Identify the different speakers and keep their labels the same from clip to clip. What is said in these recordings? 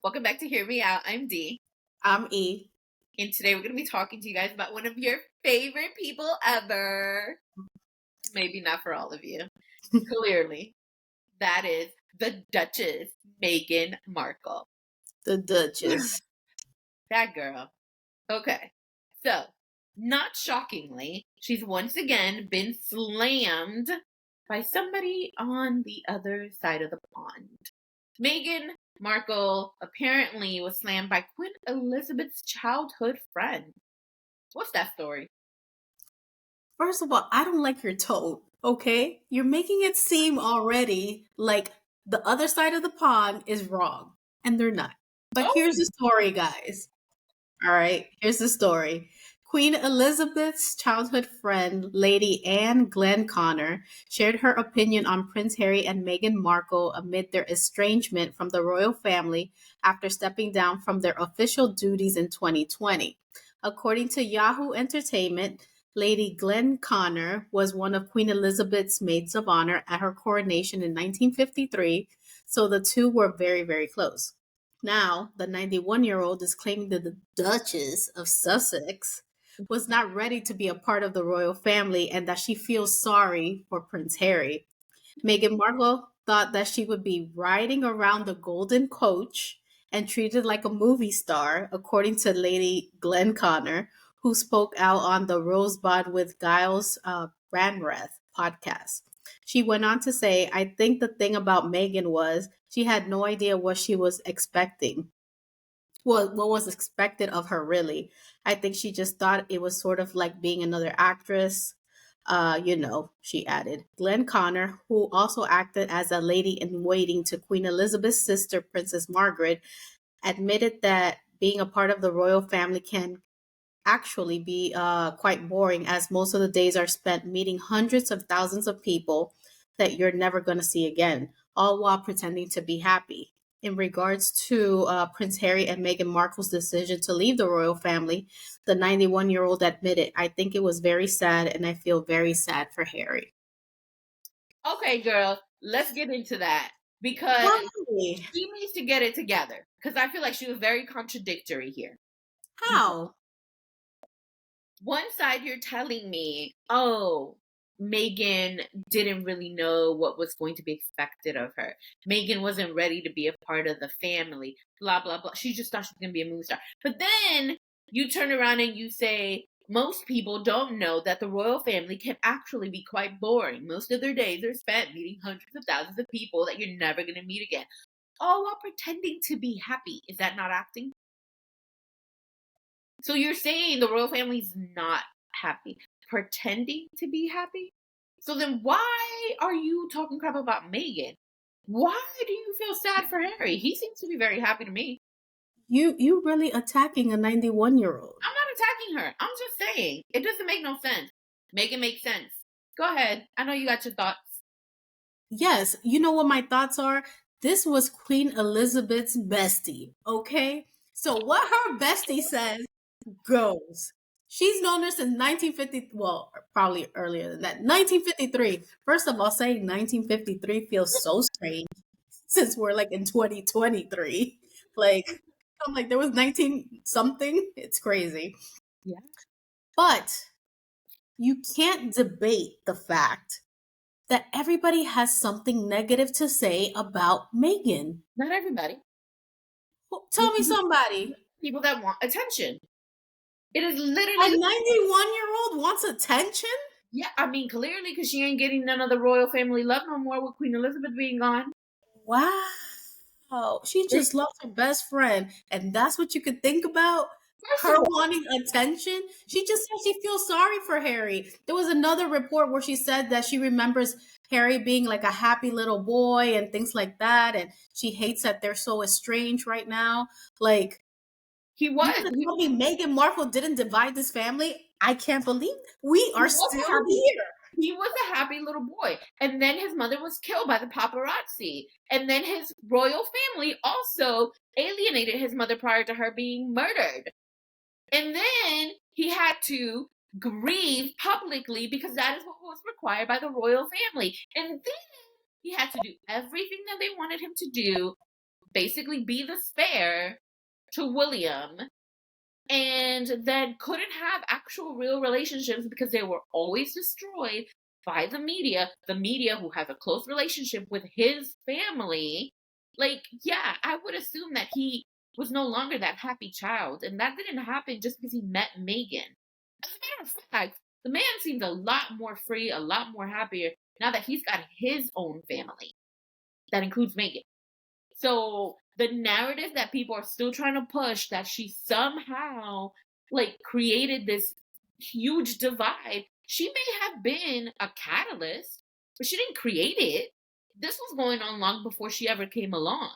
Speaker 1: Welcome back to Hear Me Out. I'm Dee.
Speaker 2: I'm E.
Speaker 1: And today we're going to be talking to you guys about one of your favorite people ever. Maybe not for all of you. Clearly. That is the Duchess, Meghan Markle.
Speaker 2: The Duchess.
Speaker 1: That girl. Okay. So, not shockingly, she's once again been slammed by somebody on the other side of the pond. Meghan Markle apparently was slammed by Queen Elizabeth's childhood friend. What's that story?
Speaker 2: First of all, I don't like your tone, okay? You're making it seem already like the other side of the pond is wrong, and they're not. But
Speaker 1: Oh,
Speaker 2: here's the story, guys. All right, here's the story. Queen Elizabeth's childhood friend, Lady Anne Glenconner, shared her opinion on Prince Harry and Meghan Markle amid their estrangement from the royal family after stepping down from their official duties in 2020. According to Yahoo Entertainment, Lady Glenconner was one of Queen Elizabeth's maids of honor at her coronation in 1953, so the two were very, very close. Now, the 91-year-old is claiming that the Duchess of Sussex was not ready to be a part of the royal family and that she feels sorry for Prince Harry. Meghan Markle thought that she would be riding around the golden coach and treated like a movie star, according to Lady Glenconner, who spoke out on the Rosebud with Giles Brandreth podcast. She went on to say, I think the thing about Meghan was she had no idea what she was expecting. What was expected of her, really. I think she just thought it was sort of like being another actress. She added. Glenn Connor, who also acted as a lady in waiting to Queen Elizabeth's sister, Princess Margaret, admitted that being a part of the royal family can actually be quite boring, as most of the days are spent meeting hundreds of thousands of people that you're never going to see again, all while pretending to be happy. In regards to Prince Harry and Meghan Markle's decision to leave the royal family, the 91-year-old admitted, I think it was very sad and I feel very sad for Harry.
Speaker 1: okay, girl. Let's get into that because
Speaker 2: Why?
Speaker 1: she needs to get it together. Because I feel like she was very contradictory here.
Speaker 2: How?
Speaker 1: One side, you're telling me, oh, Meghan didn't really know what was going to be expected of her. Meghan wasn't ready to be a part of the family, blah, blah, blah. She just thought she was going to be a movie star. But then you turn around and you say, most people don't know that the royal family can actually be quite boring. Most of their days are spent meeting hundreds of thousands of people that you're never going to meet again, all while pretending to be happy. Is that not acting? So you're saying the royal family's not happy, pretending to be happy? So then why are you talking crap about Meghan? Why do you feel sad for Harry? He seems to be very happy to me.
Speaker 2: You really attacking a 91-year-old.
Speaker 1: I'm not attacking her. I'm just saying it doesn't make no sense. Make it make sense. Go ahead. I know you got your thoughts.
Speaker 2: Yes, you know what my thoughts are? This was Queen Elizabeth's bestie, okay? So what her bestie says goes. She's known her since 1950, well, probably earlier than that. 1953. First of all, saying 1953 feels so strange since we're like in 2023. Like, I'm like, there was 19 something. It's crazy.
Speaker 1: Yeah.
Speaker 2: But you can't debate the fact that everybody has something negative to say about Meghan.
Speaker 1: Not everybody.
Speaker 2: Tell me somebody.
Speaker 1: People that want attention. It is
Speaker 2: A
Speaker 1: literally
Speaker 2: 91-year-old wants attention?
Speaker 1: yeah, I mean clearly because she ain't getting none of the royal family love no more with Queen Elizabeth being gone.
Speaker 2: Wow. She just lost her best friend. And that's what you could think about?
Speaker 1: First
Speaker 2: Her
Speaker 1: of all,
Speaker 2: wanting attention? She just said she feels sorry for Harry. There was another report where she said that she remembers Harry being like a happy little boy and things like that. And she hates that they're so estranged right now. Like,
Speaker 1: he
Speaker 2: you
Speaker 1: was.
Speaker 2: gonna tell me Meghan Markle didn't divide this family? I can't believe we
Speaker 1: He
Speaker 2: are
Speaker 1: was
Speaker 2: still
Speaker 1: happy.
Speaker 2: here.
Speaker 1: He was a happy little boy. And then his mother was killed by the paparazzi. And then his royal family also alienated his mother prior to her being murdered. And then he had to grieve publicly because that is what was required by the royal family. And then he had to do everything that they wanted him to do basically be the spare to William, and then couldn't have actual real relationships because they were always destroyed by the media who has a close relationship with his family. Like, yeah, I would assume that he was no longer that happy child, and that didn't happen just because he met Megan. As a matter of fact, the man seems a lot more free, a lot more happier now that he's got his own family that includes Megan. So the narrative that people are still trying to push, that she somehow like created this huge divide, she may have been a catalyst, but she didn't create it. This was going on long before she ever came along.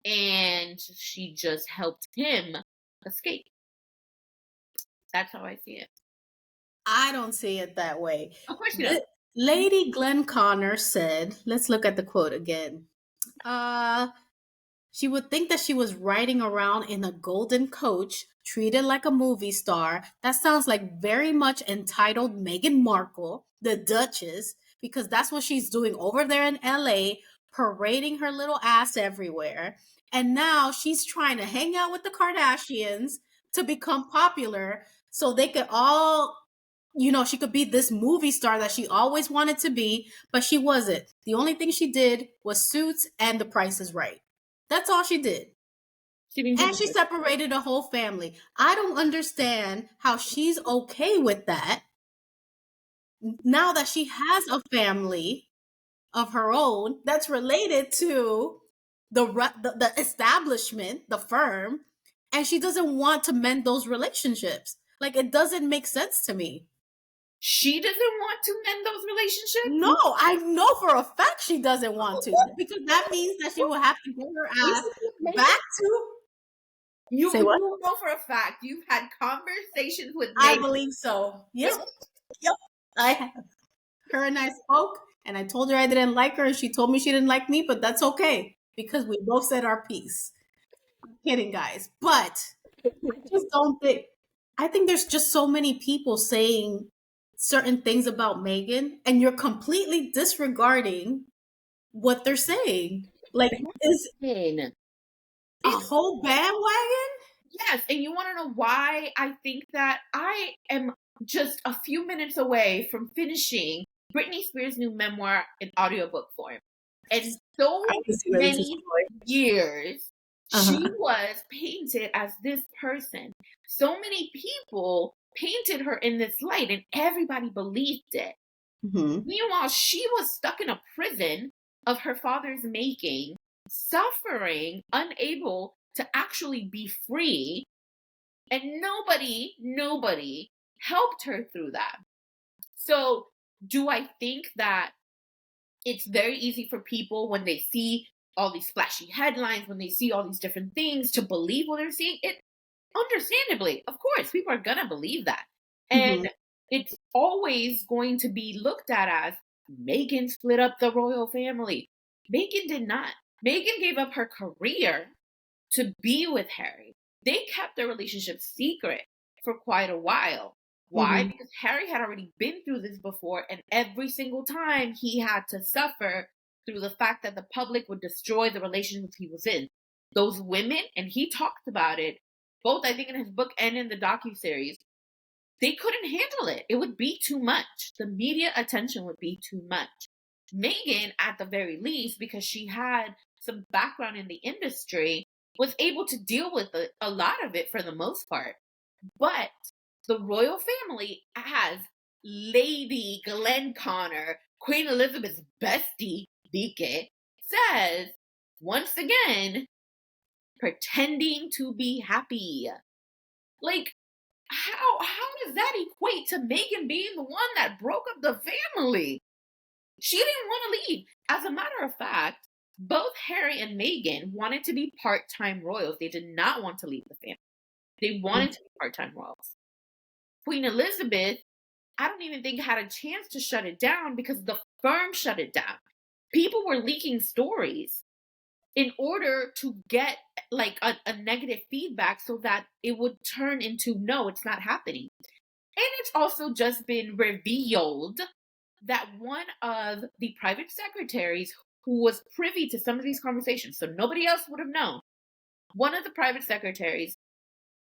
Speaker 1: And she just helped him escape. That's how I see it.
Speaker 2: I don't see it that way.
Speaker 1: Of course you don't.
Speaker 2: Lady Glenconner said, let's look at the quote again. She would think that she was riding around in a golden coach, treated like a movie star. That sounds like very much entitled Meghan Markle, the Duchess, because that's what she's doing over there in LA, parading her little ass everywhere. And now she's trying to hang out with the Kardashians to become popular so they could all, she could be this movie star that she always wanted to be, but she wasn't. The only thing she did was Suits and The Price is Right. That's all she did. And she separated a whole family. I don't understand how she's okay with that now that she has a family of her own that's related to the establishment, the firm, and she doesn't want to mend those relationships. Like, it doesn't make sense to me.
Speaker 1: She doesn't want to mend those relationships?
Speaker 2: No, I know for a fact she doesn't want to, because that means that she will have to get her ass back to.
Speaker 1: You
Speaker 2: Say what?
Speaker 1: know for a fact you've had conversations with
Speaker 2: I
Speaker 1: Megan.
Speaker 2: believe so. Yep. I have. Her and I spoke, and I told her I didn't like her, and she told me she didn't like me, but that's okay because we both said our piece. I'm kidding, guys, but I just don't think. I think there's just so many people saying certain things about Meghan, and you're completely disregarding what they're saying. Like, is a whole bandwagon?
Speaker 1: Yes, and you want to know why I think that? I am just a few minutes away from finishing Britney Spears' new memoir in audiobook form. And so many years, she was painted as this person. So many people painted her in this light, and everybody believed it. Meanwhile, she was stuck in a prison of her father's making, suffering, unable to actually be free, and nobody helped her through that. So do I think that it's very easy for people when they see all these flashy headlines, when they see all these different things, to believe what they're seeing? It understandably, of course, people are gonna believe that. And it's always going to be looked at as Meghan split up the royal family. Meghan did not. Meghan gave up her career to be with Harry. They kept their relationship secret for quite a while. Why? Because Harry had already been through this before, and every single time he had to suffer through the fact that the public would destroy the relationships he was in. Those women, and he talked about it, both I think in his book and in the docuseries, they couldn't handle it. It would be too much. The media attention would be too much. Meghan, at the very least, because she had some background in the industry, was able to deal with a lot of it for the most part. But the royal family, as Lady Glenconner, Queen Elizabeth's bestie, Dike, says, once again, pretending to be happy. Like, how does that equate to Meghan being the one that broke up the family? She didn't want to leave. As a matter of fact, both Harry and Meghan wanted to be part-time royals. They did not want to leave the family. They wanted to be part-time royals. Queen Elizabeth, I don't even think had a chance to shut it down because the firm shut it down. People were leaking stories in order to get like a negative feedback so that it would turn into, no, it's not happening. And it's also just been revealed that one of the private secretaries who was privy to some of these conversations, so nobody else would have known. One of the private secretaries'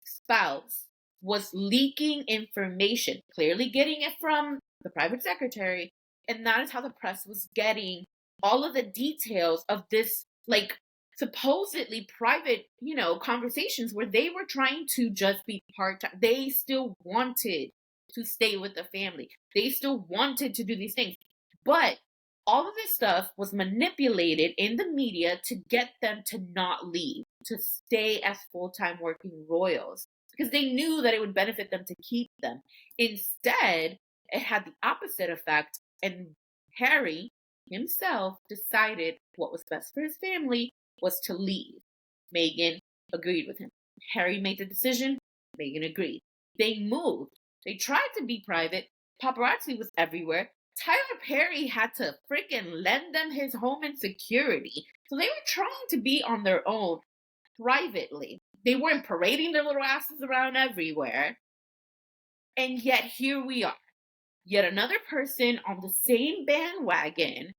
Speaker 1: spouse was leaking information, clearly getting it from the private secretary, and that is how the press was getting all of the details of this, like, supposedly private, conversations where they were trying to just be part-time. They still wanted to stay with the family. They still wanted to do these things. But all of this stuff was manipulated in the media to get them to not leave, to stay as full-time working royals, because they knew that it would benefit them to keep them. Instead, it had the opposite effect, and Harry himself decided what was best for his family was to leave. Meghan agreed with him. Harry made the decision. Meghan agreed. They moved. They tried to be private. Paparazzi was everywhere. Tyler Perry had to freaking lend them his home and security. So they were trying to be on their own privately. They weren't parading their little asses around everywhere. And yet here we are. Yet another person on the same bandwagon,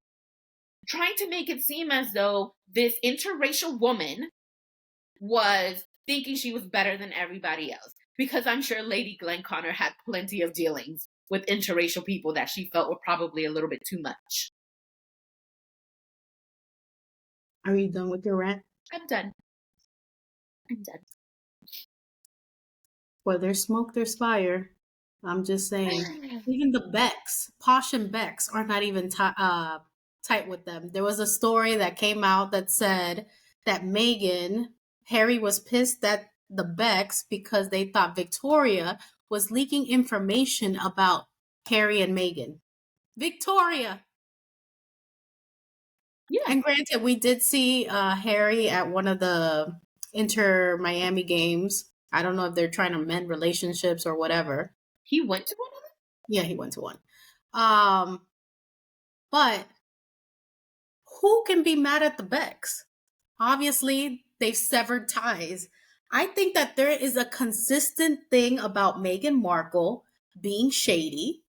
Speaker 1: trying to make it seem as though this interracial woman was thinking she was better than everybody else. Because I'm sure Lady Glenconner had plenty of dealings with interracial people that she felt were probably a little bit too much.
Speaker 2: Are you done with your rant?
Speaker 1: I'm done. I'm done.
Speaker 2: Where there's smoke, there's fire. I'm just saying. Even the Becks, Posh and Becks, are not even tight with them. There was a story that came out that said that Harry was pissed at the Becks because they thought Victoria was leaking information about Harry and Meghan. Victoria!
Speaker 1: Yeah.
Speaker 2: And granted, we did see Harry at one of the Inter Miami games. I don't know if they're trying to mend relationships or whatever.
Speaker 1: He went to one of them?
Speaker 2: Yeah, he went to one. But who can be mad at the Becks? Obviously, they've severed ties. I think that there is a consistent thing about Meghan Markle being shady.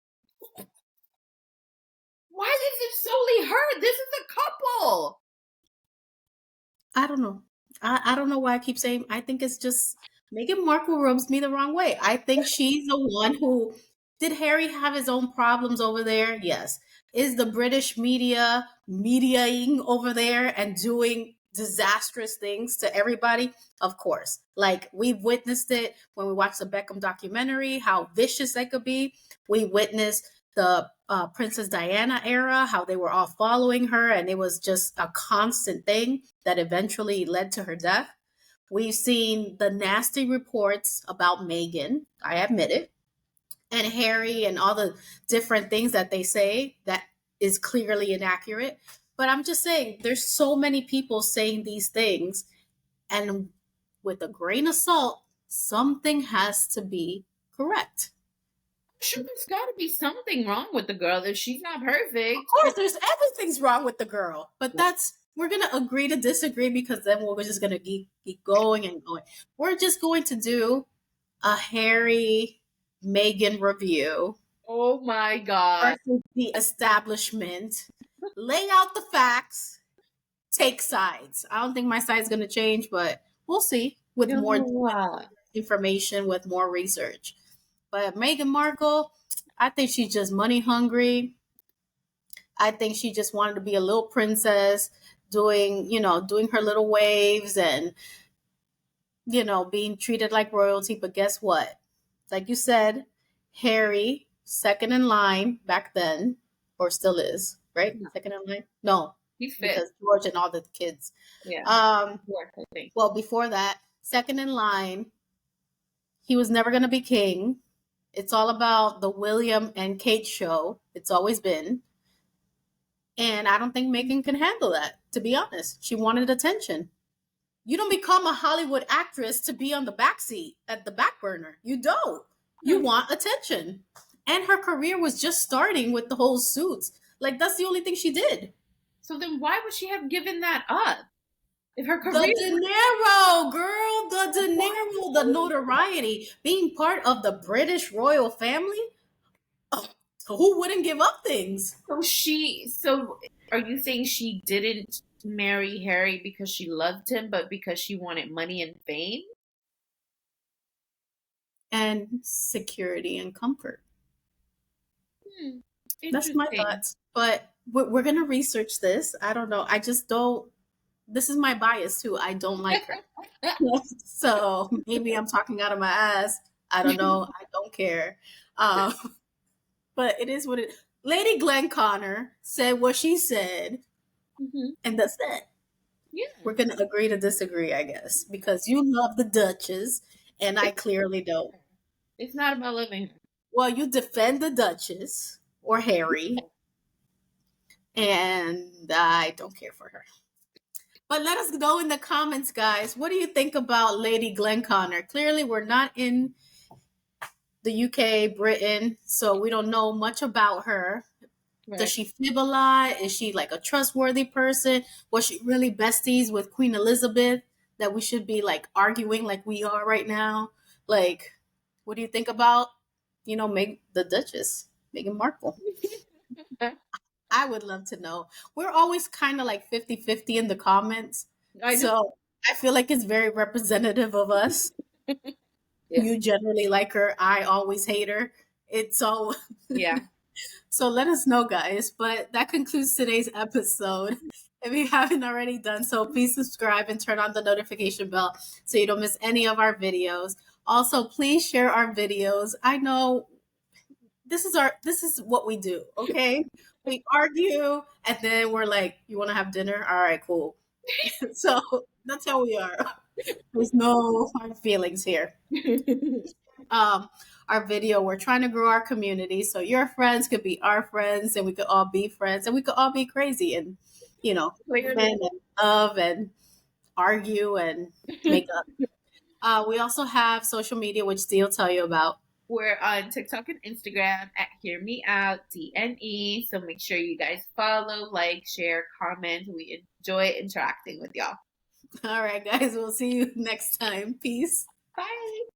Speaker 1: Why is it solely her? This is a couple.
Speaker 2: I don't know. I don't know why I keep saying. I think it's just Meghan Markle rubs me the wrong way. I think she's the one who did Harry have his own problems over there? Yes. Is the British media mediating over there and doing disastrous things to everybody? Of course. Like we've witnessed it when we watched the Beckham documentary, how vicious they could be. We witnessed the Princess Diana era, how they were all following her, and it was just a constant thing that eventually led to her death. We've seen the nasty reports about Meghan, I admit it, and Harry and all the different things that they say that is clearly inaccurate. But I'm just saying, there's so many people saying these things, and with a grain of salt, something has to be correct.
Speaker 1: Sure, there's got to be something wrong with the girl if she's not perfect.
Speaker 2: Of course, there's everything's wrong with the girl, but we're gonna agree to disagree because then we're just gonna keep going and going. We're just going to do a Harry Meghan review.
Speaker 1: Oh my god!
Speaker 2: Versus the establishment. Lay out the facts. Take sides. I don't think my side's gonna change, but we'll see with more information, with more research. But Meghan Markle, I think she's just money hungry. I think she just wanted to be a little princess, doing her little waves and, being treated like royalty. But guess what? Like you said, Harry, second in line back then, or still is, right? No. Second in line? No.
Speaker 1: He's
Speaker 2: because George and all the kids.
Speaker 1: Yeah.
Speaker 2: Well, before that, second in line, he was never going to be king. It's all about the William and Kate show. It's always been. And I don't think Meghan can handle that, to be honest. She wanted attention. You don't become a Hollywood actress to be on the backseat at the back burner. You don't. You want attention. And her career was just starting with the whole Suits. Like, that's the only thing she did.
Speaker 1: So then why would she have given that up? If her career...
Speaker 2: The dinero, girl. The dinero, the notoriety. Being part of the British royal family. Oh, who wouldn't give up things?
Speaker 1: So Are you saying she didn't marry Harry because she loved him, but because she wanted money and fame?
Speaker 2: and security and comfort.
Speaker 1: Hmm.
Speaker 2: That's my
Speaker 1: Interesting.
Speaker 2: thoughts. But we're going to research this. I don't know. I just don't. This is my bias too. I don't like her. So maybe I'm talking out of my ass. I don't know. I don't care. Um, but it is what it. Lady Glenconner said what she said,
Speaker 1: Hmm.
Speaker 2: and that's it.
Speaker 1: Yeah.
Speaker 2: We're gonna agree to disagree, I guess, because you love the Duchess, and I
Speaker 1: It's,
Speaker 2: clearly don't.
Speaker 1: it's not about loving her.
Speaker 2: Well, you defend the Duchess or Harry, and I don't care for her. But let us know in the comments, guys. What do you think about Lady Glenconner? Clearly, we're not in the UK, Britain, so we don't know much about her. Does
Speaker 1: Right.
Speaker 2: she fib a lot? Is she like a trustworthy person? Was she really besties with Queen Elizabeth that we should be like arguing like we are right now? Like, what do you think about, Meg the Duchess, Meghan Markle? I would love to know. We're always kind of like 50-50 in the comments.
Speaker 1: I know.
Speaker 2: So I feel like it's very representative of us.
Speaker 1: Yeah.
Speaker 2: You generally like her. I always hate her. It's all
Speaker 1: Yeah.
Speaker 2: So let us know, guys. But that concludes today's episode. If you haven't already done so, please subscribe and turn on the notification bell so you don't miss any of our videos. Also, please share our videos. I know this is what we do, okay? We argue and then we're like, you want to have dinner? All right, cool. So that's how we are. There's no hard feelings here. um our video. We're trying to grow our community. So your friends could be our friends and we could all be friends and we could all be crazy and
Speaker 1: Clearly.
Speaker 2: win and love and argue and make up. We also have social media, which Dee will tell you about.
Speaker 1: We're on TikTok and Instagram at Hear Me Out DNE. So make sure you guys follow, like, share, comment. We enjoy interacting with y'all.
Speaker 2: All right, guys, we'll see you next time. Peace.
Speaker 1: Bye.